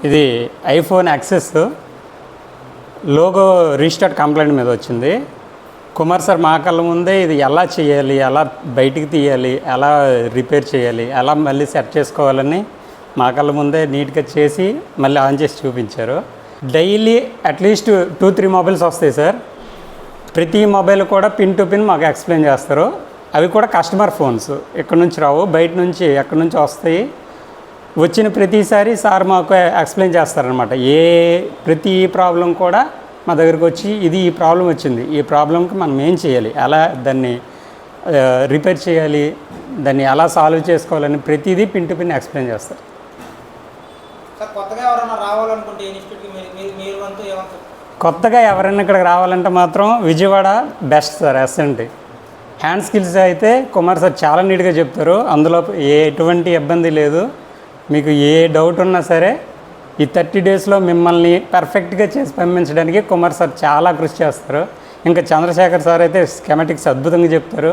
ఇది iPhone access logo restart complaint మీద వచ్చింది. కుమార్ సార్ మా కళ్ళ ముందే ఇది ఎలా చేయాలి, ఎలా బయటికి తీయాలి, ఎలా రిపేర్ చేయాలి, ఎలా మళ్ళీ సెట్ చేసుకోవాలని మా కళ్ళ ముందే నీట్గా చేసి మళ్ళీ ఆన్ చేసి చూపించారు. డైలీ అట్లీస్ట్ 2-3 మొబైల్స్ వస్తాయి సార్. ప్రతి మొబైల్ కూడా పిన్ టు పిన్ మాకు ఎక్స్ప్లెయిన్ చేస్తారు. అవి కూడా కస్టమర్ ఫోన్స్, ఎక్కడి నుంచి రావు, బయట నుంచి ఎక్కడి నుంచి వస్తాయి. వచ్చిన ప్రతిసారి సార్ మాకు ఎక్స్ప్లెయిన్ చేస్తారనమాట. ప్రతి ప్రాబ్లం కూడా మా దగ్గరికి వచ్చి ఇది ఈ ప్రాబ్లం వచ్చింది, ఈ ప్రాబ్లంకి మనం ఏం చేయాలి, ఎలా దాన్ని రిపేర్ చేయాలి, దాన్ని ఎలా సాల్వ్ చేసుకోవాలని ప్రతిదీ పిన్ టు పిన్ ఎక్స్ప్లెయిన్ చేస్తారు. కొత్తగా ఎవరైనా ఇక్కడికి రావాలంటే మాత్రం Vijayawada best sir. SNT hand skills అయితే కుమార్ సార్ చాలా నీట్గా చెప్తారు. అందులో ఎటువంటి ఇబ్బంది లేదు. మీకు ఏ డౌట్ ఉన్నా సరే ఈ 30 డేస్లో మిమ్మల్ని పర్ఫెక్ట్గా చేసి పంపించడానికి కుమార్ సార్ చాలా కృషి చేస్తారు. ఇంకా చంద్రశేఖర్ సార్ అయితే స్కెమాటిక్స్ అద్భుతంగా చెప్తారు.